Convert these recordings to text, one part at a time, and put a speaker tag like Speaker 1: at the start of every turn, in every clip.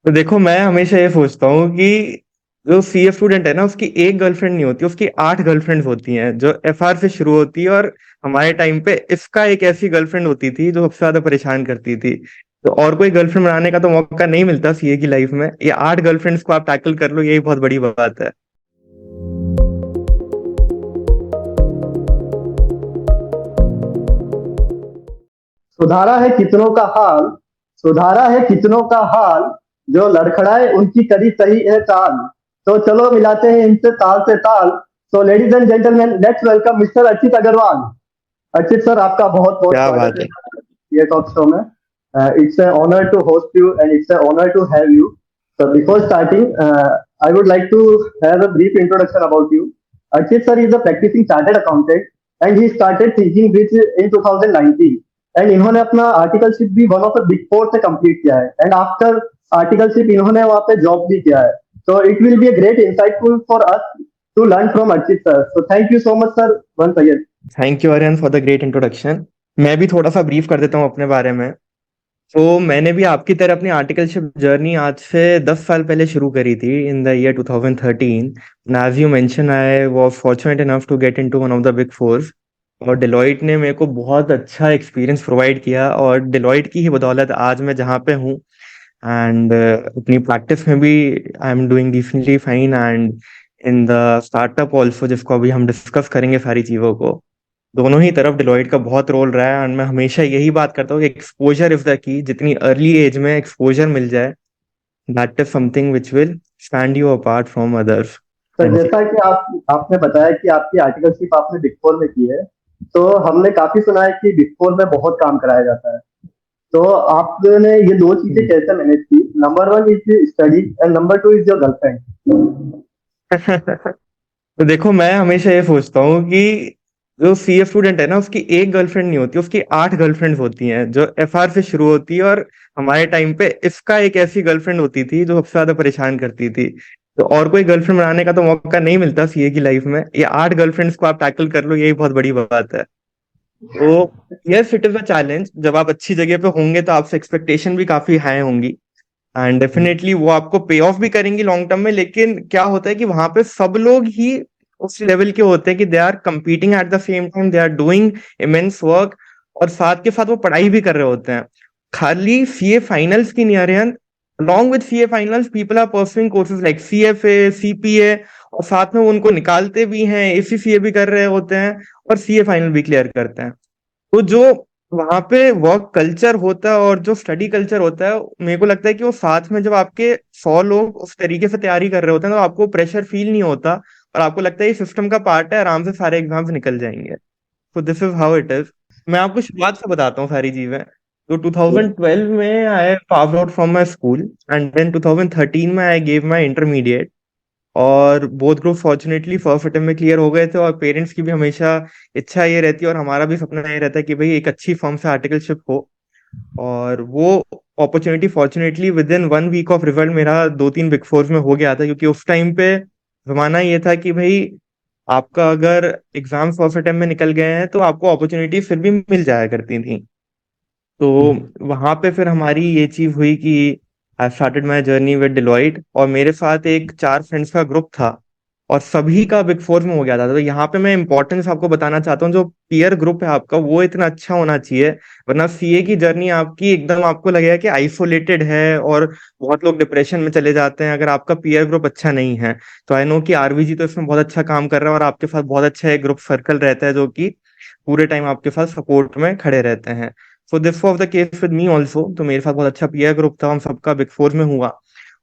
Speaker 1: तो देखो, मैं हमेशा ये सोचता हूँ कि जो सीए स्टूडेंट है ना, उसकी एक गर्लफ्रेंड नहीं होती, उसकी 8 गर्लफ्रेंड्स होती हैं, जो एफआर से शुरू होती है। और हमारे टाइम पे इसका एक ऐसी गर्लफ्रेंड होती थी जो सबसे ज्यादा परेशान करती थी। तो और कोई गर्लफ्रेंड बनाने का तो मौका नहीं मिलता सीए की लाइफ में। ये 8 गर्लफ्रेंड्स को आप टैकल कर लो, यही बहुत बड़ी बात है।
Speaker 2: सुधारा है कितनों का हाल। सुधारा है कितनों का हाल। जो लड़खड़ाए उनकी करी सही है चाल। तो चलो मिलाते हैं इनसे ताल से ताल। तो ladies and gentleman, let's welcome mister Archit Agarwal. Archit sir, आपका बहुत बहुत
Speaker 1: क्या
Speaker 2: स्वागत
Speaker 1: बात
Speaker 2: है
Speaker 1: है।
Speaker 2: ये टॉक शो में। It's a honour to host you and it's a honour to have you. So before starting, I would like to have a brief introduction about you. Archit sir is a practicing chartered accountant and he started thinking rich in 2019. And इन्होंने अपना articleship भी one of the big four से complete किया है and after articleship इन्होंने वहाँ पे job भी किया है। तो it will be a great insightful for us to learn from Archit sir. So thank you so much sir once again.
Speaker 1: Thank you Aryan for the great introduction. मैं भी थोड़ा सा ब्रीफ कर देता हूँ अपने बारे में। तो मैंने भी आपकी तरह अपनी आर्टिकलशिप जर्नी आज से 10 साल पहले शुरू करी थी, in the year 2013। As you mention, I was fortunate enough to get into one of the big fours. और डिलॉयट ने मेरे को बहुत अच्छा एक्सपीरियंस प्रोवाइड किया, और डिलॉयट की ही बदौलत आज मैं जहाँ पे हूँ। एंड अपनी प्रैक्टिस में भी I am doing decently fine, and in the startup also, जिसको अभी हम डिस्कस करेंगे सारी चीज़ों को। दोनों ही तरफ डिलॉयट का बहुत रोल रहा है। एंड मैं हमेशा यही बात करता हूँ कि एक्सपोजर इज द की। जितनी अर्ली एज में एक्सपोजर मिल जाए, that is something which will stand you apart from others. हाँ
Speaker 2: सर
Speaker 1: जी।
Speaker 2: जैसा कि आपने बताया कि आपकी आर्टिकलशिप आपने बिग फोर में की है, तो हमने काफी सुना है कि बिग फोर में बहुत काम कराया जाता है। तो आपने ये दो चीजें कैसे मैनेज की? Number one is study and number two is your girlfriend.
Speaker 1: तो देखो, मैं हमेशा ये सोचता हूँ कि जो सीए स्टूडेंट है ना, उसकी एक गर्लफ्रेंड नहीं होती, उसकी 8 गर्लफ्रेंड्स होती हैं, जो एफआर से शुरू होती है। और हमारे टाइम पे इसका एक ऐसी गर्लफ्रेंड होती थी जो सबसे ज्यादा परेशान करती थी। तो और कोई गर्लफ्रेंड बनाने का तो मौका नहीं मिलता सीए की लाइफ में। ये 8 गर्लफ्रेंड्स को आप टैकल कर लो, यही बहुत बड़ी बात है। तो yes, it is a challenge. जब आप अच्छी जगह पे होंगे तो आपसे एक्सपेक्टेशन भी काफी हाई होंगी, एंड डेफिनेटली वो आपको पे ऑफ भी करेंगी लॉन्ग टर्म में। लेकिन क्या होता है कि वहां पे सब लोग ही उस लेवल के होते हैं कि they are competing at the same time, they are doing immense work, और साथ के साथ वो पढ़ाई भी कर रहे होते हैं। खाली सीए फाइनल्स की नहीं आ रहे हैं। along with CA finals, people are pursuing courses like CFA, CPA, और साथ में वो उनको निकालते भी हैं, एसीसीए भी कर रहे होते हैं, और सीए फाइनल भी क्लियर करते हैं। तो जो वहां पे वर्क कल्चर होता है और जो स्टडी कल्चर होता है, मेरे को लगता है कि वो साथ में, जब आपके 100 लोग उस तरीके से तैयारी कर रहे होते हैं, तो आपको प्रेशर फील नहीं होता, और आपको लगता है ये सिस्टम का पार्ट है, आराम से सारे एग्जाम्स निकल जाएंगे। तो this is how it is. मैं आपको शुरुआत से बताता हूँ सारी चीजें। तो 2012 में I pass out from my school, and then 2013 में आई गेव माई इंटरमीडिएट। और both group fortunately first attempt में क्लियर हो गए थे। और पेरेंट्स की भी हमेशा इच्छा ये रहती है, और हमारा भी सपना ये रहता है कि भाई एक अच्छी फर्म से आर्टिकलशिप हो। और वो opportunity fortunately within 1 week of result मेरा 2-3 बिग फोर्स में हो गया था, क्योंकि उस टाइम पे जमाना ये था कि भाई आपका अगर एग्जाम फर्स्ट अटेम्प्ट में निकल गए हैं तो आपको अपॉर्चुनिटी फिर भी मिल जाया करती थी। तो वहां पे फिर हमारी ये चीज हुई कि I started my journey with Deloitte, और मेरे साथ एक 4 फ्रेंड्स का ग्रुप था, और सभी का बिग फोर में हो गया था। तो यहाँ पे मैं इंपॉर्टेंस आपको बताना चाहता हूँ, जो पीयर ग्रुप है आपका, वो इतना अच्छा होना चाहिए। वरना सीए की जर्नी आपकी एकदम, आपको लगेगा कि आइसोलेटेड है, और बहुत लोग डिप्रेशन में चले जाते हैं अगर आपका पीयर ग्रुप अच्छा नहीं है। तो आई नो कि आरवीजी तो इसमें बहुत अच्छा काम कर रहा है, और आपके साथ बहुत अच्छा एक ग्रुप सर्कल रहता है, जो कि पूरे टाइम आपके साथ सपोर्ट में खड़े रहते हैं। So this was the case with me also. तो मेरे साथ बहुत अच्छा पीयर ग्रुप था, हम सबका बिग फोर में हुआ।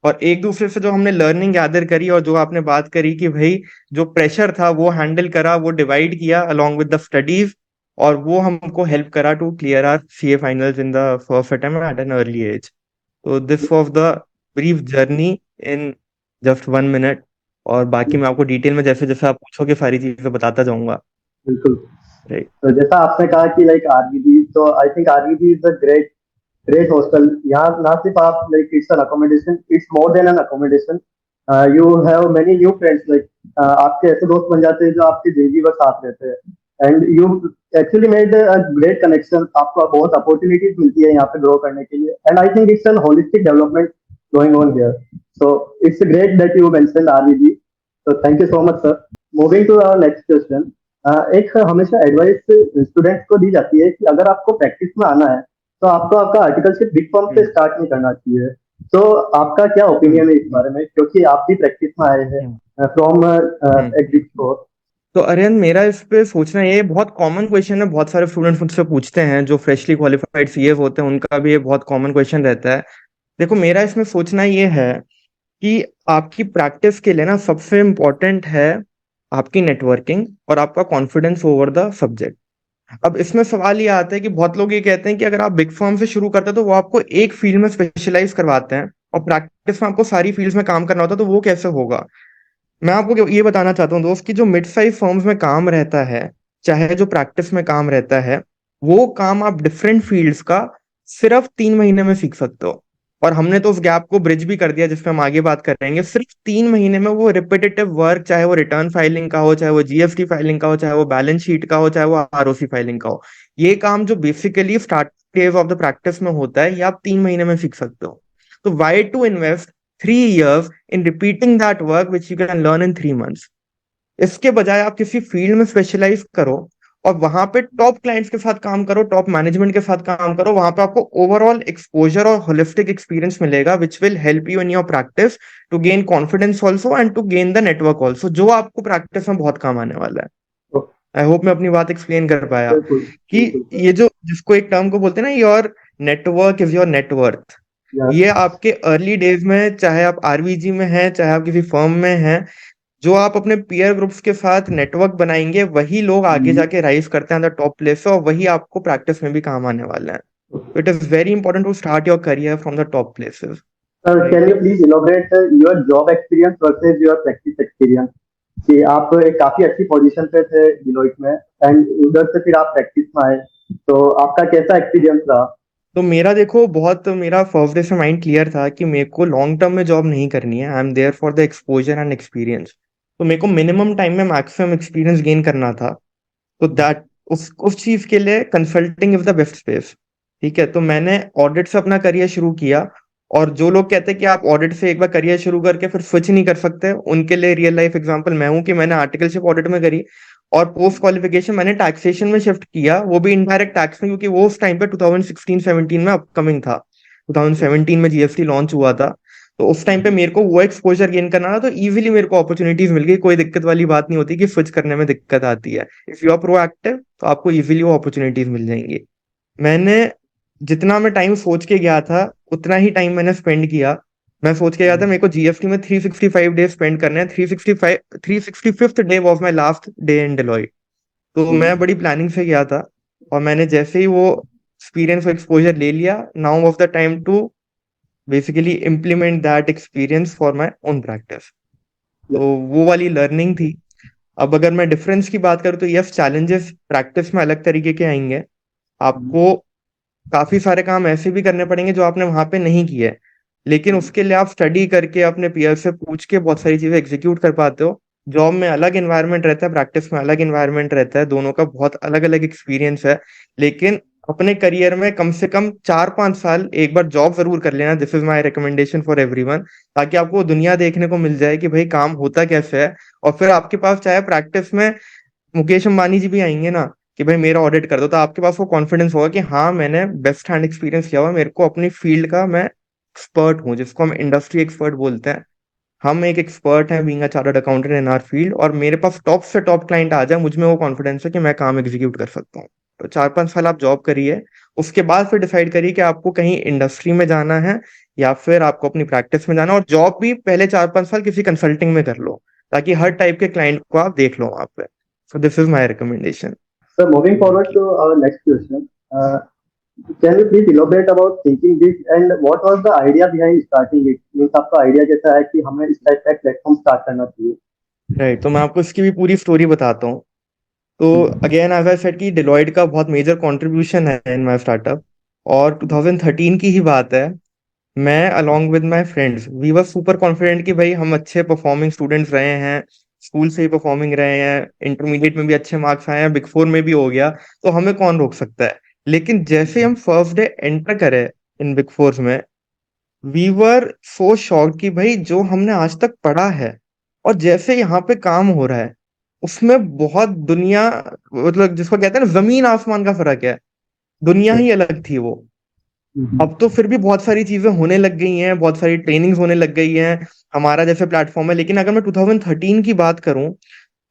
Speaker 1: और एक दूसरे से जो हमने लर्निंग गैदर करी, और जो आपने बात करी कि भाई जो प्रेशर था वो हैंडल करा, वो डिवाइड किया अलोंग विद द स्टडीज, और वो हमको हेल्प करा to clear our CA finals in the first attempt at an early age. तो this was the brief journey in just 1 minute. और बाकी मैं आपको डिटेल में जैसे जैसे आप पूछोगे सारी चीजें बताता जाऊंगा।
Speaker 2: बिल्कुल।
Speaker 1: राइट।
Speaker 2: तो जैसा आपने कहा कि लाइक आरबीबी, तो I think RBB is a great great hostel. यहाँ ना सिर्फ आप like it's an accommodation, it's more than N accommodation. You have many new friends. Like आपके ऐसे दोस्त बन जाते हैं जो आपकी जिंदगी भर साथ रहते हैं and you actually made a great connection. आपको बहुत अपॉर्चुनिटीज मिलती है यहाँ पे ग्रो करने के लिए and I think it's an holistic development going on here. So it's great that you mentioned RVG. So thank you so much, sir. Moving to our next question. एक हमेशा एडवाइस स्टूडेंट्स को दी जाती है कि अगर आपको प्रैक्टिस में आना है तो आपको आपका आर्टिकलशिप बिग फर्म से
Speaker 1: हम्म।
Speaker 2: स्टार्ट नहीं करना चाहिए। तो आपका क्या
Speaker 1: हम्म।
Speaker 2: ओपिनियन है इस बारे में, क्योंकि आप भी प्रैक्टिस में आए हैं
Speaker 1: हम्म।
Speaker 2: फ्रॉम
Speaker 1: हम्म।
Speaker 2: एक बिग फोर।
Speaker 1: तो अरियन, मेरा इस पे सोचना, ये बहुत कॉमन क्वेश्चन है, बहुत सारे स्टूडेंट्स मुझसे पूछते हैं जो फ्रेशली क्वालिफाइड सीए होते हैं, उनका भी ये बहुत कॉमन क्वेश्चन रहता है। देखो, मेरा इसमें सोचना ये है कि आपकी प्रैक्टिस के लिए ना सबसे इम्पोर्टेंट है आपकी नेटवर्किंग और आपका कॉन्फिडेंस ओवर द सब्जेक्ट। अब इसमें सवाल ये आता है कि बहुत लोग ये कहते हैं कि अगर आप बिग फर्म से शुरू करते हैं तो वो आपको एक फील्ड में स्पेशलाइज करवाते हैं और प्रैक्टिस में आपको सारी फील्ड्स में काम करना होता है, तो वो कैसे होगा। मैं आपको ये बताना चाहता हूँ दोस्त कि जो मिड साइज फर्म्स में काम रहता है, चाहे जो प्रैक्टिस में काम रहता है, वो काम आप डिफरेंट फील्ड्स का सिर्फ 3 महीने में सीख सकते हो। और हमने तो उस गैप को ब्रिज भी कर दिया, जिसपे हम आगे बात करेंगे। सिर्फ 3 महीने में वो रिपीटेटिव वर्क, चाहे वो रिटर्न फाइलिंग का हो, चाहे वो जीएसटी फाइलिंग का हो, चाहे वो बैलेंस शीट का हो, चाहे वो आरओसी फाइलिंग का हो, ये काम जो basically start phase of the practice में होता है, ये आप 3 महीने में सीख सकते हो। तो why to invest 3 years in repeating that work which you can learn in 3 months? इसके बजाय आप किसी फील्ड में स्पेशलाइज करो और वहां पे टॉप क्लाइंट्स के साथ काम करो, टॉप मैनेजमेंट के साथ काम करो। वहां पे आपको ओवरऑल एक्सपोजर और होलिस्टिक एक्सपीरियंस मिलेगा which will help you in your practice to gain confidence also and to gain the network also, जो आपको प्रैक्टिस में बहुत काम आने वाला है। आई होप मैं अपनी बात एक्सप्लेन कर पाया
Speaker 2: बिल्कुल
Speaker 1: कि
Speaker 2: बिल्कुल सर।
Speaker 1: ये जो जिसको एक टर्म को बोलते हैं ना, your network is your net worth.
Speaker 2: Yes.
Speaker 1: ये आपके अर्ली डेज में, चाहे आप आरवीजी में हैं, चाहे आप किसी फर्म में हैं, जो आप अपने पीयर ग्रुप्स के साथ नेटवर्क बनाएंगे, वही लोग आगे जाके राइज करते हैं द टॉप प्लेस से, और वही आपको प्रैक्टिस में भी काम आने वाला है। तो it is very important to start your career from the top places.
Speaker 2: Sir
Speaker 1: right.
Speaker 2: Can you please elaborate your job experience versus your practice experience, कि आप एक काफी अच्छी पोजीशन पे थे डिलोइट में एंड उधर से फिर आप प्रैक्टिस में आए, तो आपका कैसा एक्सपीरियंस रहा?
Speaker 1: तो मेरा देखो, बहुत मेरा फर्स्ट डे से माइंड क्लियर था कि मेरे को लॉन्ग टर्म में जॉब नहीं करनी है। I am there for the exposure and experience. तो मेरे को मिनिमम टाइम में मैक्सिमम एक्सपीरियंस गेन करना था। तो दैट उस चीज के लिए consulting is the best space. ठीक है, तो मैंने ऑडिट से अपना करियर शुरू किया। और जो लोग कहते हैं कि आप ऑडिट से एक बार करियर शुरू करके फिर स्विच नहीं कर सकते, उनके लिए रियल लाइफ एग्जांपल मैं हूं कि मैंने आर्टिकलशिप ऑडिट में करी और पोस्ट क्वालिफिकेशन मैंने टैक्सेशन में शिफ्ट किया, वो भी इनडायरेक्ट टैक्स में, क्योंकि वो उस टाइम पे 2016-17 में अपकमिंग था। 2017 में जीएसटी लॉन्च हुआ था। तो उस टाइम पे मेरे को वो एक्सपोजर गेन करना था, तो इजीली मेरे को अपॉर्चुनिटीज मिल गई। कोई दिक्कत वाली बात नहीं होती कि स्विच करने में दिक्कत आती है। इफ यू आर प्रोएक्टिव तो आपको इजीली वो अपॉर्चुनिटीज मिल जाएंगी। मैंने जितना मैं टाइम सोच के गया था, उतना ही टाइम मैंने स्पेंड किया। मैं सोच के गया था मेरे को जीएसटी में 365 डेज स्पेंड करने हैं। 365th day was my last day in Deloitte. तो मैं बड़ी प्लानिंग से गया था और मैंने जैसे ही वो एक्सपीरियंस और एक्सपोजर ले लिया, now of the time to basically implement that experience for my own practice. तो वो वाली लर्निंग थी। अब अगर मैं डिफरेंस की बात करूँ तो यस, चैलेंजेस प्रैक्टिस में अलग तरीके के आएंगे। आपको काफी सारे काम ऐसे भी करने पड़ेंगे जो आपने वहां पे नहीं किए, लेकिन उसके लिए आप स्टडी करके अपने पीयर से पूछ के बहुत सारी चीजें एग्जीक्यूट कर पाते हो। जॉब में अलग इन्वायरमेंट रहता है, प्रैक्टिस में अलग इन्वायरमेंट रहता है, दोनों का बहुत अलग अलग एक्सपीरियंस है। लेकिन अपने करियर में कम से कम 4-5 साल एक बार जॉब जरूर कर लेना, this is my recommendation for everyone, ताकि आपको दुनिया देखने को मिल जाए कि भाई काम होता कैसे है। और फिर आपके पास चाहे प्रैक्टिस में मुकेश अंबानी जी भी आएंगे ना कि भाई मेरा ऑडिट कर दो, तो आपके पास वो कॉन्फिडेंस होगा कि हाँ, मैंने बेस्ट हैंड एक्सपीरियंस किया हुआ, मेरे को अपनी फील्ड का मैं एक्सपर्ट हूँ, जिसको हम इंडस्ट्री एक्सपर्ट बोलते हैं। हम एक एक्सपर्ट हैं being a chartered accountant in our field, और मेरे पास टॉप से टॉप क्लाइंट आ जाए, मुझ में वो कॉन्फिडेंस है कि मैं काम एग्जीक्यूट कर सकता हूँ। तो 4-5 साल आप जॉब करिए, उसके बाद फिर डिसाइड करिए कि आपको कहीं इंडस्ट्री में जाना है या फिर आपको अपनी प्रैक्टिस में जाना है। और जॉब भी पहले 4-5 साल किसी कंसल्टिंग में कर लो, ताकि हर टाइप के क्लाइंट को आप देख लो वहां पे। So this is my recommendation.
Speaker 2: So moving forward to our next question, can you please elaborate about thinking this and what was the idea behind starting it? Means आपका आइडिया कैसा है कि हमें इस टाइप का प्लेटफॉर्म स्टार्ट करना चाहिए?
Speaker 1: Right, तो मैं आपको इसकी भी पूरी स्टोरी बताता हूँ। तो अगेन एज आई सेड कि डिलॉयट का बहुत मेजर कंट्रीब्यूशन है इन माय स्टार्टअप। और 2013 की ही बात है। मैं along with my friends we were super confident कि भाई हम अच्छे परफॉर्मिंग स्टूडेंट्स रहे हैं, स्कूल से ही परफॉर्मिंग रहे हैं, इंटरमीडिएट में भी अच्छे मार्क्स आए हैं, बिग फोर में भी हो गया, तो हमें कौन रोक सकता है। लेकिन जैसे हम फर्स्ट डे एंटर करे इन बिग फोर्स में, वी वर सो शॉक्ड कि भाई जो हमने आज तक पढ़ा है और जैसे यहाँ पे काम हो रहा है उसमें बहुत दुनिया, मतलब जिसको कहते हैं ना जमीन आसमान का फर्क है। दुनिया
Speaker 2: Yes.
Speaker 1: ही अलग थी वो।
Speaker 2: Mhm.
Speaker 1: अब तो फिर भी बहुत सारी चीजें होने लग गई हैं, बहुत सारी ट्रेनिंग्स होने लग गई हैं, हमारा जैसे प्लेटफॉर्म है। लेकिन अगर मैं 2013 की बात करूं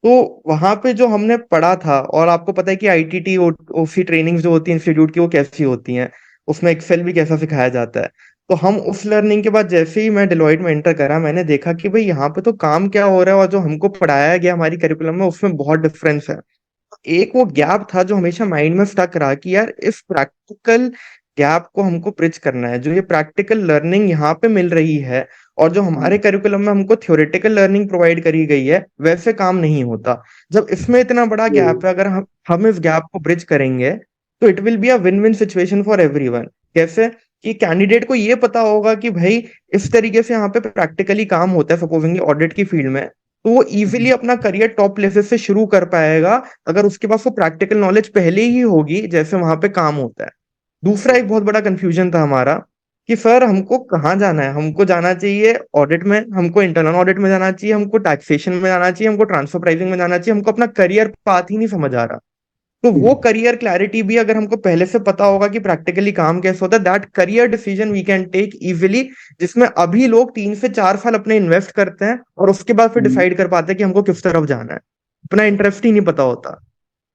Speaker 1: तो वहां पे जो हमने पढ़ा था, और आपको पता है कि आईटीटी ओसी ट्रेनिंग जो होती है इंस्टीट्यूट की वो कैसी होती हैं, उसमें एक्सेल भी कैसा सिखाया जाता है। तो हम उस लर्निंग के बाद जैसे ही मैं डिलॉयट में एंटर करा, मैंने देखा कि भाई यहाँ पे तो काम क्या हो रहा है और जो हमको पढ़ाया गया हमारी करिकुलम में उसमें बहुत डिफरेंस है। एक वो गैप था जो हमेशा माइंड में स्टक रहा कि यार इस प्रैक्टिकल गैप को हमको ब्रिज करना है। जो ये प्रैक्टिकल लर्निंग यहाँ पे मिल रही है और जो हमारे करिकुलम में हमको थ्योरेटिकल लर्निंग प्रोवाइड करी गई है वैसे काम नहीं होता। जब इसमें इतना बड़ा गैप है, अगर हम इस गैप को ब्रिज करेंगे तो it will be a win win situation for everyone. कैसे? कि कैंडिडेट को ये पता होगा कि भाई इस तरीके से यहाँ पे प्रैक्टिकली काम होता है, सपोजिंगली ऑडिट की फील्ड में, तो वो इजीली अपना करियर टॉप प्लेसेस से शुरू कर पाएगा अगर उसके पास वो प्रैक्टिकल नॉलेज पहले ही होगी जैसे वहां पे काम होता है। दूसरा एक बहुत बड़ा कंफ्यूजन था हमारा कि सर हमको कहाँ जाना है। हमको जाना चाहिए ऑडिट में, हमको इंटरनल ऑडिट में जाना चाहिए, हमको टैक्सेशन में जाना चाहिए, हमको ट्रांसफर प्राइसिंग में जाना चाहिए, हमको अपना करियर पाथ ही नहीं समझ आ रहा। तो वो करियर क्लैरिटी भी अगर हमको पहले से पता होगा कि प्रैक्टिकली काम कैसे होता है, that career decision we can take easily. जिसमें अभी लोग 3 से 4 साल अपने इन्वेस्ट करते हैं और उसके बाद फिर
Speaker 2: Mhm.
Speaker 1: डिसाइड कर पाते हैं कि हमको किस तरफ जाना है। अपना इंटरेस्ट ही नहीं पता होता,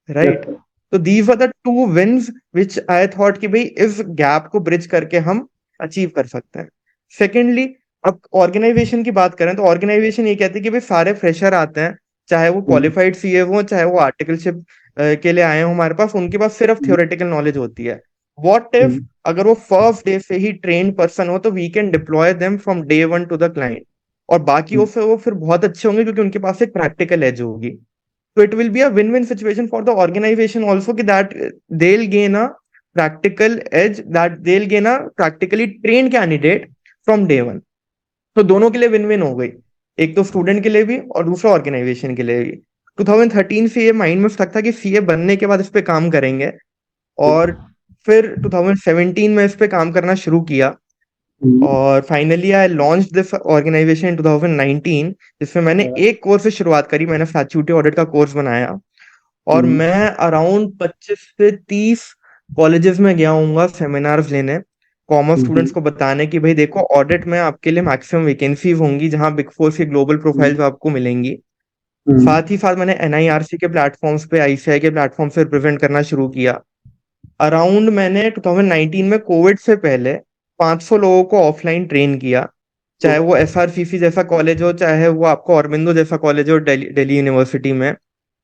Speaker 2: Yes,
Speaker 1: राइट?
Speaker 2: sir.
Speaker 1: तो these are the two wins which I thought कि भाई इस गैप को ब्रिज करके हम अचीव कर सकते हैं। सेकेंडली, अब ऑर्गेनाइजेशन की बात करें तो ऑर्गेनाइजेशन ये कहती है कि भाई सारे फ्रेशर आते हैं, चाहे वो
Speaker 2: Mhm.
Speaker 1: क्वालिफाइड सीए हो चाहे वो आर्टिकलशिप के लिए आए हो हमारे पास, उनके पास सिर्फ थ्योरेटिकल नॉलेज होती है। What if
Speaker 2: Mhm.
Speaker 1: अगर वो फर्स्ट डे से ही ट्रेन्ड पर्सन हो तो we can deploy them from day one to the client. और बाकी वो फिर बहुत अच्छे होंगे क्योंकि उनके पास एक प्रैक्टिकल एज होगी। So it will be a win-win situation for the organization also कि that they'll gain a practical edge, that they'll gain a practically trained candidate from day one। तो दोनों के लिए विन विन हो गई, एक तो स्टूडेंट के लिए भी और दूसरा ऑर्गेनाइजेशन के लिए भी। 2013 से ये माइंड में स्टक था कि सीए बनने के बाद इस पे काम करेंगे, और फिर 2017 में इस पे काम करना शुरू किया।
Speaker 2: Mhm.
Speaker 1: और finally I launch this organisation in 2019, जिसमें मैंने
Speaker 2: Yeah.
Speaker 1: एक कोर्स से शुरुआत करी। मैंने स्टैट्यूटरी ऑडिट का कोर्स बनाया और
Speaker 2: Mhm.
Speaker 1: मैं अराउंड 25 से 30 कॉलेजेस में गया हूँगा सेमिनार्स लेने, कॉमर्स स्टूडेंट्स
Speaker 2: Mhm.
Speaker 1: को बताने कि भाई देखो ऑडिट में आपके लिए मैक्सिमम वैकेंसीज होंगी जहां बिग फोर की ग्लोबल प्रोफाइल्स
Speaker 2: Mhm.
Speaker 1: आपको मिलेंगी।
Speaker 2: Mhm.
Speaker 1: साथ ही साथ मैंने एनआईआरसी के प्लेटफॉर्म्स पे, आईसीआई के प्लेटफॉर्म से रिप्रेजेंट करना शुरू किया। अराउंड मैंने 2019 में कोविड से पहले 500 लोगों को ऑफलाइन ट्रेन किया, चाहे वो
Speaker 2: Okay.
Speaker 1: एसआरसीसी जैसा कॉलेज हो चाहे वो आपको औरबिंदो जैसा कॉलेज हो दिल्ली दिल्ली यूनिवर्सिटी में।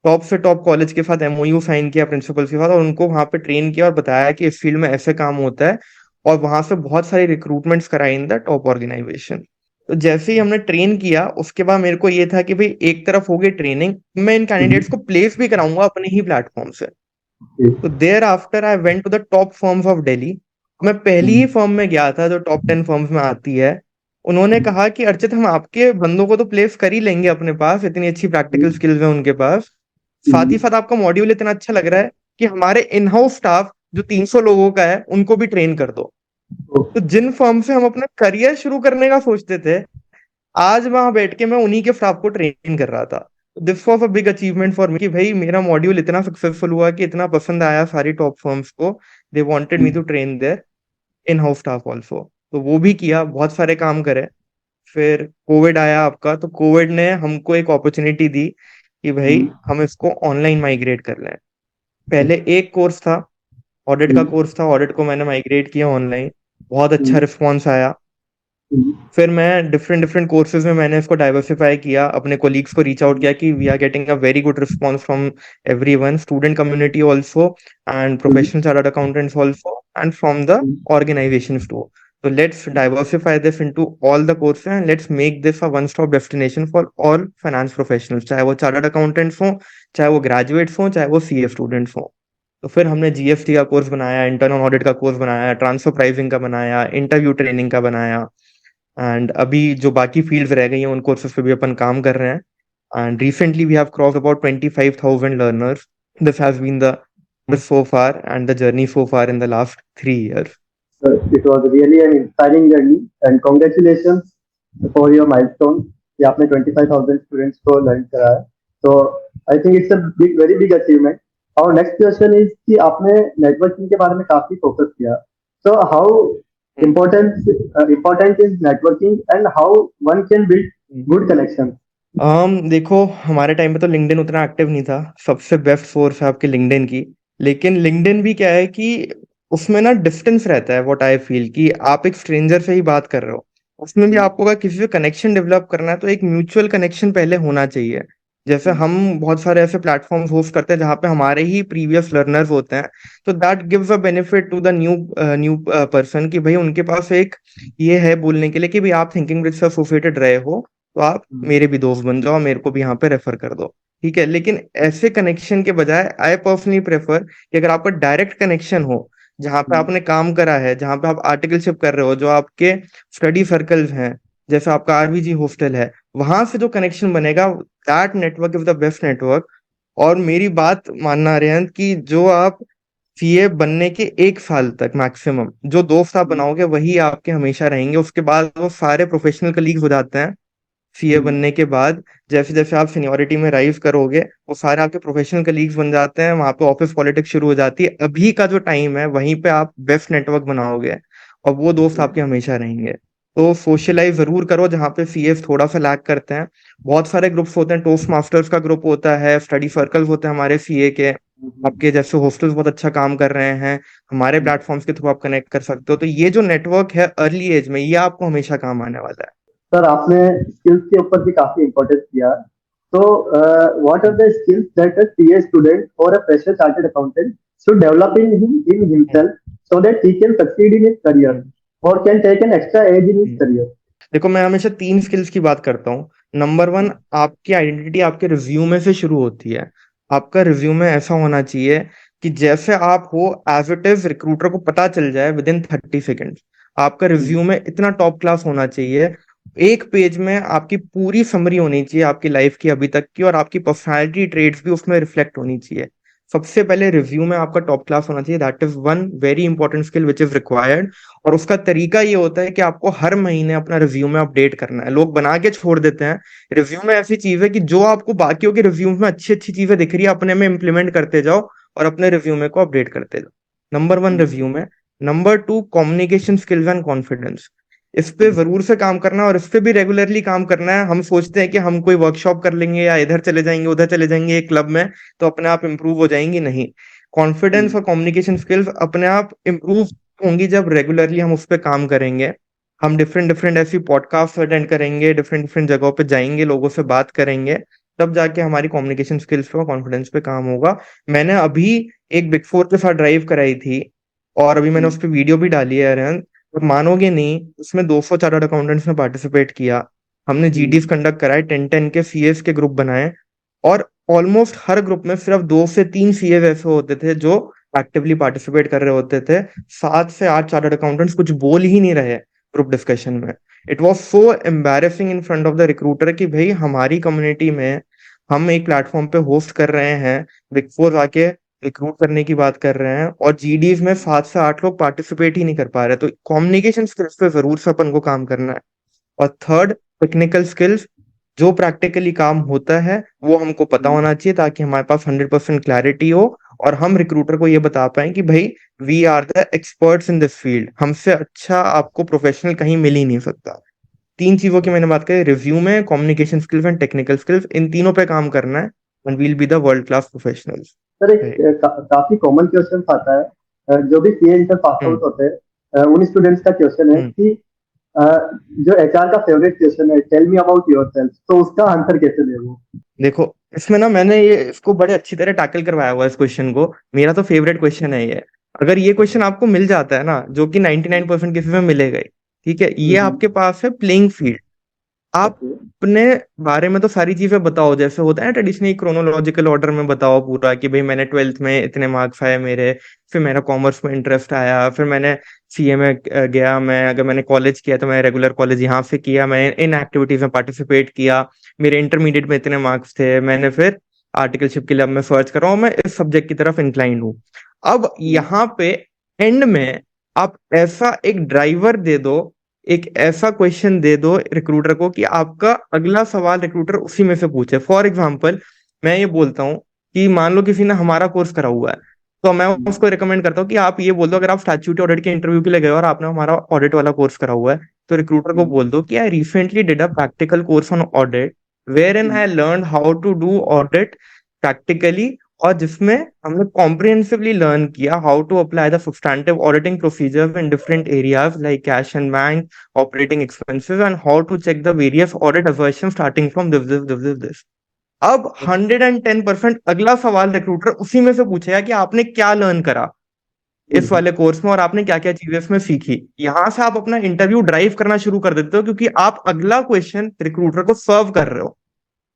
Speaker 1: टॉप से टॉप कॉलेज के साथ एमओयू साइन किया प्रिंसिपल के साथ और उनको वहां पे ट्रेन किया और बताया कि इस फील्ड में ऐसे काम होता है। और वहां से बहुत सारी रिक्रूटमेंट्स कराई इन द टॉप ऑर्गेनाइजेशन। तो जैसे ही हमने ट्रेन किया उसके बाद मेरे को ये था कि भाई एक तरफ हो गई ट्रेनिंग, मैं इन कैंडिडेट्स को
Speaker 2: Mhm.
Speaker 1: प्लेस भी कराऊंगा अपने ही प्लेटफॉर्म से।
Speaker 2: Okay.
Speaker 1: तो thereafter I went to the top firms of Delhi. मैं पहली ही
Speaker 2: Mhm.
Speaker 1: फर्म में गया था जो टॉप 10 फर्म्स में आती है। उन्होंने
Speaker 2: Mhm.
Speaker 1: कहा कि अर्चित हम आपके बंदों को तो प्लेस कर ही लेंगे अपने पास, इतनी अच्छी प्रैक्टिकल स्किल्स है उनके पास, साथ ही
Speaker 2: Mhm.
Speaker 1: साथ आपका मॉड्यूल इतना अच्छा लग रहा है कि हमारे इन हाउस स्टाफ जो 300 लोगों का है उनको भी ट्रेन कर दो। तो
Speaker 2: Okay.
Speaker 1: जिन फर्म से हम अपना करियर शुरू करने का सोचते थे, आज वहां बैठ के मैं उन्हीं के स्टाफ को ट्रेन कर रहा था। This was a big achievement for me कि भाई मेरा मॉड्यूल इतना सक्सेसफुल हुआ कि इतना पसंद आया सारी टॉप फर्म्स को। They wanted me to
Speaker 2: Mhm.
Speaker 1: Train their in house staff also. तो वो भी किया, बहुत सारे काम करे। फिर कोविड आया आपका, तो कोविड ने हमको एक अपॉर्चुनिटी दी कि भाई
Speaker 2: Mhm.
Speaker 1: हम इसको ऑनलाइन माइग्रेट कर लें। पहले एक कोर्स था, ऑडिट का
Speaker 2: Mhm.
Speaker 1: कोर्स था, ऑडिट को मैंने माइग्रेट किया ऑनलाइन, बहुत अच्छा
Speaker 2: Mhm.
Speaker 1: रिस्पॉन्स आया।
Speaker 2: Mhm.
Speaker 1: फिर मैं डिफरेंट डिफरेंट कोर्सेज में मैंने इसको डाइवर्सिफाई किया, अपने कोलीग्स को रीच आउट किया कि we are getting a very good response from everyone, student community also and
Speaker 2: Mhm.
Speaker 1: Professional chartered accountants also and from the organizations too. So let's diversify this into all the courses and let's make this a one-stop destination for all finance professionals, चाहे वो chartered accountants हों, चाहे वो graduates हों, चाहे वो CA students हों। तो फिर हमने जीएसटी का कोर्स बनाया, इंटरनल ऑडिट का कोर्स बनाया, ट्रांसफर प्राइसिंग का बनाया, इंटरव्यू ट्रेनिंग का बनाया। एंड अभी जो बाकी फील्ड्स रह गई हैं उन कोर्सेज पे भी अपन काम कर रहे हैं। And recently we have crossed about 25,000 learners. This has been the so far and the journey so far in the last 3 years.
Speaker 2: So it was really an inspiring journey and congratulations for your milestone कि आपने 25,000 students को learn कराया. So I think it's a big, very big achievement. Our next question is कि आपने networking के बारे में काफी फोकस किया. So how important is networking and how one can build good connections?
Speaker 1: देखो हमारे टाइम पे तो लिंक्डइन उतना एक्टिव नहीं था. सबसे बेस्ट सोर्स है आपके लिंक्डइन की. लेकिन लिंक्डइन भी क्या है कि उसमें ना डिस्टेंस रहता है. व्हाट आई फील कि आप एक स्ट्रेंजर से ही बात कर रहे हो, उसमें भी आपको अगर किसी से कनेक्शन डेवलप करना है तो एक म्यूचुअल कनेक्शन पहले होना चाहिए. जैसे हम बहुत सारे ऐसे प्लेटफॉर्म्स होस्ट करते हैं जहाँ पे हमारे ही प्रीवियस लर्नर्स होते हैं, तो that gives a benefit to the new new person कि भाई उनके पास एक ये है बोलने के लिए कि भाई आप थिंकिंग ब्रिज से एसोसिएटेड रहे हो, तो आप मेरे भी दोस्त बन जाओ, मेरे को भी यहाँ पे रेफर कर दो. ठीक है, लेकिन ऐसे कनेक्शन के बजाय आई पर्सनली प्रेफर कि अगर आपका डायरेक्ट कनेक्शन हो, जहाँ पे आपने काम करा है, जहाँ पे आप आर्टिकलशिप कर रहे हो, जो आपके स्टडी सर्कल्स हैं, जैसे आपका आरबीजी हॉस्टल है, वहां से जो कनेक्शन बनेगा, that network is the best network. और मेरी बात मानना अरिहंत कि जो आप सीए बनने के 1 साल तक मैक्सिमम जो दोस्त आप बनाओगे वही आपके हमेशा रहेंगे. उसके बाद वो सारे प्रोफेशनल कलीग्स हो जाते हैं. सीए बनने के बाद जैसे जैसे आप सीनियोरिटी में राइज करोगे, वो सारे आपके प्रोफेशनल कलीग्स बन जाते हैं. वहां पे ऑफिस पॉलिटिक्स शुरू हो जाती है. अभी का जो टाइम है वहीं पे आप बेस्ट नेटवर्क बनाओगे और वो दोस्त आपके हमेशा रहेंगे. तो सोशलाइज जरूर करो जहाँ पे सीएस थोड़ा सा लैग करते हैं. बहुत सारे ग्रुप्स होते हैं. टोस्ट मास्टर्स का ग्रुप होता है, स्टडी सर्कल्स होते हैं हमारे सीए के. आपके जैसे हॉस्टल्स बहुत अच्छा काम कर रहे हैं, हमारे प्लेटफॉर्म्स के थ्रू आप कनेक्ट कर सकते हो. तो ये जो नेटवर्क है अर्ली एज में, ये आपको हमेशा काम आने वाला है.
Speaker 2: सर आपने स्किल्स के ऊपर भी काफी इम्पोर्टेंस दिया. तो what are the skills that a CA student और a fresher chartered accountant should develop in himself so that he can succeed in his career or can take an extra edge in his career?
Speaker 1: देखो मैं हमेशा 3 skills की बात करता हूँ. Number 1, आपकी identity आपके रिज्यूमे से शुरू होती है. आपका रिज्यूमे ऐसा होना चाहिए कि जैसे आप हो एज इट इज रिक्रूटर को पता चल जाए विद इन 30 सेकेंड. आपका रिज्यूमे इतना टॉप क्लास होना चाहिए. एक पेज में आपकी पूरी समरी होनी चाहिए आपकी लाइफ की अभी तक की, और आपकी पर्सनालिटी ट्रेड्स भी उसमें रिफ्लेक्ट होनी चाहिए. सबसे पहले रिज्यूमे आपका टॉप क्लास होना चाहिए. That is one very important skill which is required. और उसका तरीका ये होता है कि आपको हर महीने अपना रिज्यूमे अपडेट करना है. लोग बना के छोड़ देते हैं. रिज्यूमे ऐसी चीज है कि जो आपको बाकियों के रिज्यूम में अच्छी अच्छी चीजें दिख रही है, अपने में इंप्लीमेंट करते जाओ और अपने रिज्यूमे को अपडेट करते जाओ. Number 1 resume. Number 2 communication skills and confidence. इस पे जरूर से काम करना है और इस पे भी रेगुलरली काम करना है. हम सोचते हैं कि हम कोई वर्कशॉप कर लेंगे या इधर चले जाएंगे उधर चले जाएंगे एक क्लब में तो अपने आप इंप्रूव हो जाएंगी. नहीं, कॉन्फिडेंस और कम्युनिकेशन स्किल्स अपने आप इंप्रूव होंगी जब रेगुलरली हम उस पर काम करेंगे. हम डिफरेंट डिफरेंट ऐसी पॉडकास्ट अटेंड करेंगे, डिफरेंट डिफरेंट जगहों पे जाएंगे, लोगों से बात करेंगे, तब जाके हमारी कम्युनिकेशन स्किल्स पे और कॉन्फिडेंस पे काम होगा. मैंने अभी एक बिग फोर के साथ ड्राइव कराई थी और अभी मैंने उस पर वीडियो भी डाली है अरिहंत. और मानोगे नहीं, उसमें 200 चार्टर्ड अकाउंटेंट्स ने पार्टिसिपेट किया. हमने जीडीज कंडक्ट कराए, 10-10 के सीएस के ग्रुप बनाए. और ऑलमोस्ट हर ग्रुप में सिर्फ 2 से 3 सीए ऐसे होते थे जो एक्टिवली पार्टिसिपेट कर रहे होते थे. 7 से 8 चार्टर्ड अकाउंटेंट्स कुछ बोल ही नहीं रहे ग्रुप डिस्कशन में. It was so embarrassing in front of the recruiter कि भाई हमारी कम्युनिटी में हम एक प्लेटफॉर्म पे होस्ट कर रहे हैं, बिग फोर आके रिक्रूट करने की बात कर रहे हैं, और जीडीज में 7 से 8 लोग पार्टिसिपेट ही नहीं कर पा रहे. तो कम्युनिकेशन स्किल्स पे जरूर से अपन को काम करना है. और थर्ड, टेक्निकल स्किल्स. जो प्रैक्टिकली काम होता है वो हमको पता होना चाहिए ताकि हमारे पास 100% क्लैरिटी हो और हम रिक्रूटर को ये बता पाए कि भाई we are the experts in this field. हमसे अच्छा आपको प्रोफेशनल कहीं मिल ही नहीं सकता. 3 चीजों की मैंने बात करी, resume, communication skills and technical skills. इन तीनों पे काम करना है and we'll be the world class professionals.
Speaker 2: Sir एक काफी कॉमन क्वेश्चन आता है जो भी सीए इंटर पास आउट होते हैं उन स्टूडेंट्स का क्वेश्चन है कि अ, जो एचआर का फेवरेट क्वेश्चन है टेल मी अबाउट योरसेल्फ, तो उसका आंसर कैसे दे वो?
Speaker 1: देखो इसमें ना मैंने ये इसको बड़े अच्छी तरह टैकल करवाया हुआ है इस क्वेश्चन को. मेरा तो फेवरेट क्वेश्चन है ये. अगर ये क्वेश्चन आपको मिल जाता है ना, जो कि 99% केसेस में मिलेगा ही, ठीक है, ये आपके पास है प्लेइंग फील्ड. आप
Speaker 2: ओके.
Speaker 1: अपने बारे में तो सारी चीजें बताओ, जैसे होता है ना ट्रेडिशनली क्रोनोलॉजिकल ऑर्डर में बताओ पूरा कि भाई मैंने 12th में इतने मार्क्स आए मेरे, फिर मेरा कॉमर्स में इंटरेस्ट आया, फिर मैंने सीए में गया, मैं अगर मैंने कॉलेज किया तो मैं रेगुलर कॉलेज यहाँ से किया, मैंने इन एक्टिविटीज में पार्टिसिपेट किया, मेरे इंटरमीडिएट में इतने मार्क्स थे, मैंने फिर आर्टिकलशिप के लिए अब मैं सर्च कर रहा हूँ, मैं इस सब्जेक्ट की तरफ इंक्लाइंड हूँ. अब यहाँ पे एंड में आप ऐसा एक ड्राइवर दे दो, एक ऐसा क्वेश्चन दे दो रिक्रूटर को कि आपका अगला सवाल रिक्रूटर उसी में से पूछे। फॉर एग्जाम्पल, मैं ये बोलता हूँ कि मान लो किसी ने हमारा कोर्स करा हुआ है, तो मैं उसको रिकमेंड करता हूँ कि आप ये बोल दो, अगर आप स्टैट्यूटरी ऑडिट के इंटरव्यू के लिए गए और आपने हमारा ऑडिट वाला कोर्स करा हुआ है, तो रिक्रूटर को बोल दो कि I recently did a practical course on audit wherein I learn how to do audit practically, और जिसमें हमने कॉम्प्रिहेंसिवली लर्न किया how to apply the substantive auditing procedures in different areas like cash and bank, operating expenses, and how to check the various audit assertion starting from this. अब 110% अगला सवाल recruiter उसी में से पूछेगा कि आपने क्या लर्न करा इस वाले कोर्स में और आपने क्या क्या चीजें इसमें सीखी। यहां से आप अपना इंटरव्यू ड्राइव करना शुरू कर देते हो, क्योंकि आप अगला क्वेश्चन रिक्रूटर को सर्व कर रहे हो।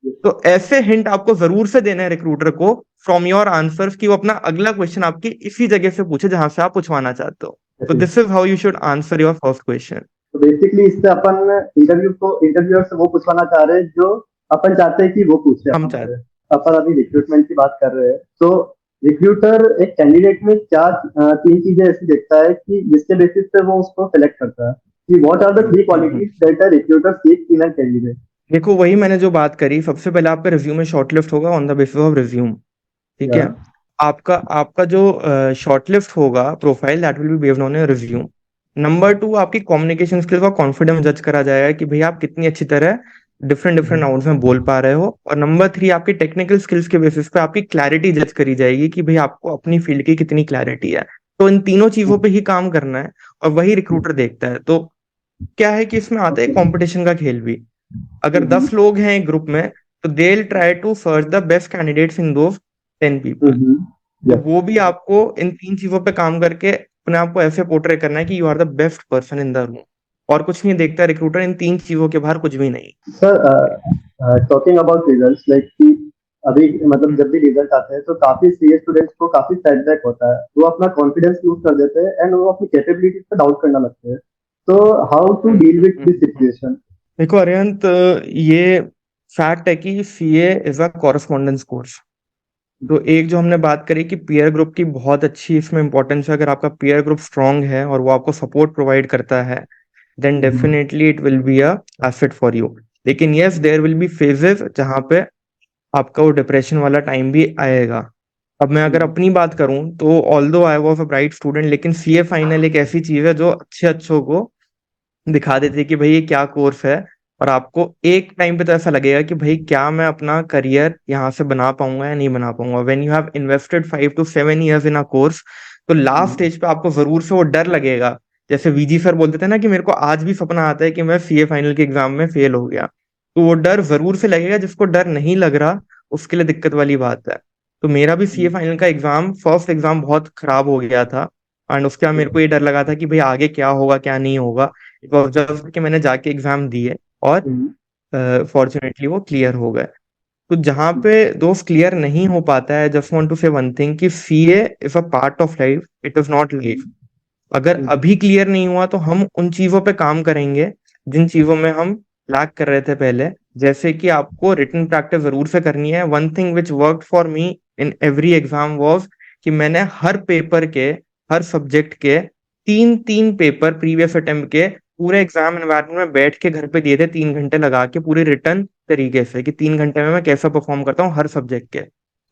Speaker 1: तो ऐसे हिंट आपको जरूर से देना है रिक्रूटर को फ्रॉम योर आंसर्स, कि वो अपना अगला क्वेश्चन आपकी इसी जगह से पूछे जहां से आप पूछवाना चाहते हो। तो this is how you should answer your first question.
Speaker 2: तो बेसिकली इससे अपन इंटरव्यूअर से वो पूछवाना चाह रहे हैं जो अपन चाहते हैं कि वो पूछे
Speaker 1: हम
Speaker 2: अपन
Speaker 1: चाहते
Speaker 2: से। अपन अभी रिक्रूटमेंट की बात कर रहे हैं, तो रिक्रूटर एक कैंडिडेट में क्या तीन चीजें ऐसी देखता है कि जिसके बेसिस पे वो उसको सेलेक्ट करता है कि व्हाट आर द थ्री
Speaker 1: हैं।
Speaker 2: Qualities that a recruiter seeks in a candidate.
Speaker 1: देखो, वही मैंने जो बात करी, सबसे पहले आपका रिज्यूमे शॉर्टलिस्ट होगा on the basis of resume. ठीक
Speaker 2: या
Speaker 1: है। आपका आपका जो शॉर्टलिस्ट होगा profile, that will be based on your resume. Number two, आपकी कम्युनिकेशन स्किल्स और कॉन्फिडेंस जज करा जाएगा कि भाई आप कितनी अच्छी तरह डिफरेंट डिफरेंट राउंड्स में बोल पा रहे हो। और नंबर थ्री, आपकी टेक्निकल स्किल्स के बेसिस पे आपकी क्लैरिटी जज करी जाएगी कि भाई आपको अपनी फील्ड की कितनी क्लैरिटी है। तो इन तीनों चीजों पे ही काम करना है, और वही रिक्रूटर देखता है। तो क्या है कि इसमें आता है
Speaker 2: ओके।
Speaker 1: कंपटीशन का खेल भी। अगर 10 लोग हैं एक ग्रुप में, तो they will try to search the best candidates in those 10 people. तो
Speaker 2: या
Speaker 1: वो भी आपको इन तीन चीजों पे काम करके अपने आप को ऐसे पोर्ट्रे करना है कि you are the best person in the room. और कुछ नहीं देखता रिक्रूटर, इन तीन चीजों के बाहर कुछ भी नहीं।
Speaker 2: Sir, talking about results, like कि अभी मतलब जब भी रिजल्ट आते हैं तो काफी सीए स्टूडेंट्स को काफी सेटबैक होता है, वो अपना कॉन्फिडेंस लूज कर देते हैं एंड वो अपनी कैपेबिलिटीज पे डाउट करना लगते हैं। तो how to deal with this
Speaker 1: hmm.
Speaker 2: Situation?
Speaker 1: देखो अरिहंत, ये फैक्ट है कि CA is a correspondence course. तो एक जो हमने बात करी कि पीयर ग्रुप की बहुत अच्छी इसमें इंपॉर्टेंस है। अगर आपका पीयर ग्रुप स्ट्रांग है और वो आपको सपोर्ट प्रोवाइड करता है, then definitely it will be a asset for you. लेकिन yes, there will be phases जहां पे आपका वो डिप्रेशन वाला टाइम भी आएगा। अब मैं अगर अपनी बात करूं, तो although I was a bright student, लेकिन सीए फाइनल एक ऐसी चीज है जो अच्छे अच्छों को दिखा देती है कि भाई ये क्या कोर्स है। और आपको एक टाइम पे तो ऐसा लगेगा कि भाई क्या मैं अपना करियर यहाँ से बना पाऊंगा या नहीं बना पाऊंगा। When you have invested 5 to 7 years in a course, तो लास्ट स्टेज पे आपको जरूर से वो डर लगेगा। जैसे वीजी सर बोलते थे ना कि मेरे को आज भी सपना आता है कि मैं सीए फाइनल के एग्जाम में फेल हो गया। तो वो डर जरूर से लगेगा। जिसको डर नहीं लग रहा, उसके लिए दिक्कत वाली बात है। तो मेरा भी सीए फाइनल का एग्जाम, फर्स्ट एग्जाम बहुत खराब हो गया था। एंड उसके बाद मेरे को ये डर लगा था कि भाई आगे क्या होगा क्या नहीं होगा। इट वॉज जस्ट कि मैंने जाके एग्जाम दिए, और फॉर्चुनेटली वो क्लियर हो गए। तो जहां पे दोस्त क्लियर नहीं हो पाता है, जस्ट वांट टू से वन थिंग कि CA is a part of life, it is not life. अगर अभी क्लियर नहीं हुआ, तो हम उन चीजों पे काम करेंगे जिन चीजों में हम लैक कर रहे थे पहले। जैसे कि आपको रिटन प्रैक्टिस जरूर से करनी है। One thing which work for me in every exam was कि मैंने हर पेपर के, हर सब्जेक्ट के 3 3 पेपर प्रीवियस अटेम्प्ट के पूरे एग्जाम एनवायरनमेंट में बैठ के घर पे दिए थे, 3 घंटे लगा के पूरे रिटर्न तरीके से, कि 3 घंटे में मैं कैसा परफॉर्म करता हूँ हर सब्जेक्ट के।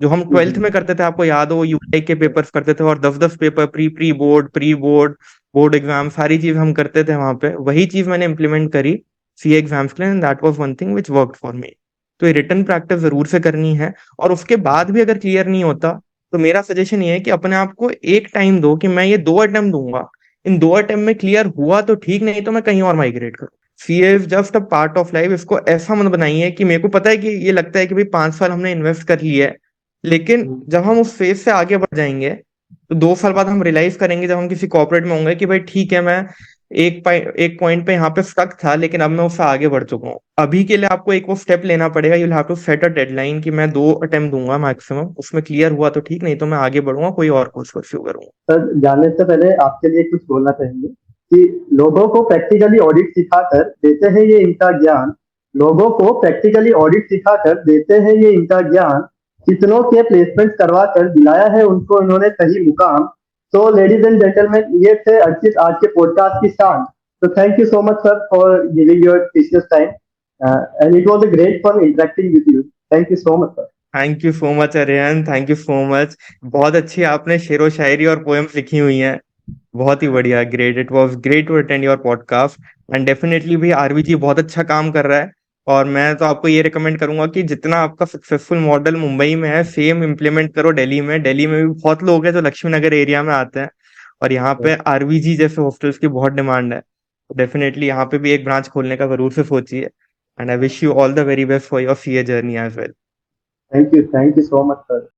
Speaker 1: जो हम ट्वेल्थ में करते थे, आपको याद हो, यूआई के पेपर्स करते थे, और 10 10 paper, pre board, board exam, सारी चीज हम करते थे वहां पे। वही चीज मैंने इंप्लीमेंट करी सीए एग्जाम्स के लिए, and that was one thing which worked for me. तो ये रिटर्न प्रैक्टिस जरूर से करनी है। और उसके बाद भी अगर क्लियर नहीं होता, तो मेरा सजेशन ये है कि अपने आप को एक टाइम दो कि मैं ये 2 अटेम्प्ट दूंगा। इन 2 अटेम्प्ट में क्लियर हुआ तो ठीक, नहीं तो मैं कहीं और माइग्रेट करूँ। CA is just a part of life. इसको ऐसा मत बनाइए कि मेरे को पता है कि ये लगता है कि भाई 5 साल हमने इन्वेस्ट कर लिया है, लेकिन जब हम उस फेज से आगे बढ़ जाएंगे, तो 2 साल बाद हम रियलाइज करेंगे जब हम किसी कॉर्पोरेट में होंगे कि भाई ठीक है, मैं एक पॉइंट पे यहाँ पे स्टक था, लेकिन अब मैं उससे आगे बढ़ चुका हूँ। अभी के लिए आपको एक वो स्टेप लेना पड़ेगा। You have to set a deadline कि मैं 2 अटेम्प्ट दूंगा मैक्सिमम, उसमें क्लियर हुआ तो ठीक, नहीं तो मैं आगे बढ़ूंगा, कोई और कोर्स परस्यू करूंगा।
Speaker 2: सर, जाने से पहले आपके लिए कुछ बोलना चाहेंगे कि लोगों को प्रैक्टिकली ऑडिट सिखाकर देते हैं ये इनका ज्ञान, लोगों को प्रैक्टिकली ऑडिट सिखाकर देते हैं ये इनका ज्ञान, कितनों के प्लेसमेंट करवा कर दिलाया है उनको इन्होंने सही मुकाम, तो लेडीज एंड जेंटलमैन, ये थे अर्चित आज के पॉडकास्ट की शान। तो thank you so much sir for giving your precious time, and it was a great fun interacting with you. Thank you so much sir.
Speaker 1: Thank you so much Ariyan, thank you so much. बहुत अच्छी आपने शेरो शायरी और poems लिखी हुई हैं। बहुत ही बढ़िया, great, it was great to attend your podcast. And definitely भी आरवी जी बहुत अच्छा काम कर रहा है। और मैं तो आपको ये रिकमेंड करूंगा कि जितना आपका सक्सेसफुल मॉडल मुंबई में है, सेम इम्प्लीमेंट करो दिल्ली में। दिल्ली में भी बहुत लोग हैं जो लक्ष्मी नगर एरिया में आते हैं, और यहाँ पे आरवीजी जैसे हॉस्टल्स की बहुत डिमांड है। डेफिनेटली यहाँ पे भी एक ब्रांच खोलने का जरूर से सोचिए। And I wish you all the very best for your CA journey as well.
Speaker 2: Thank you so much sir.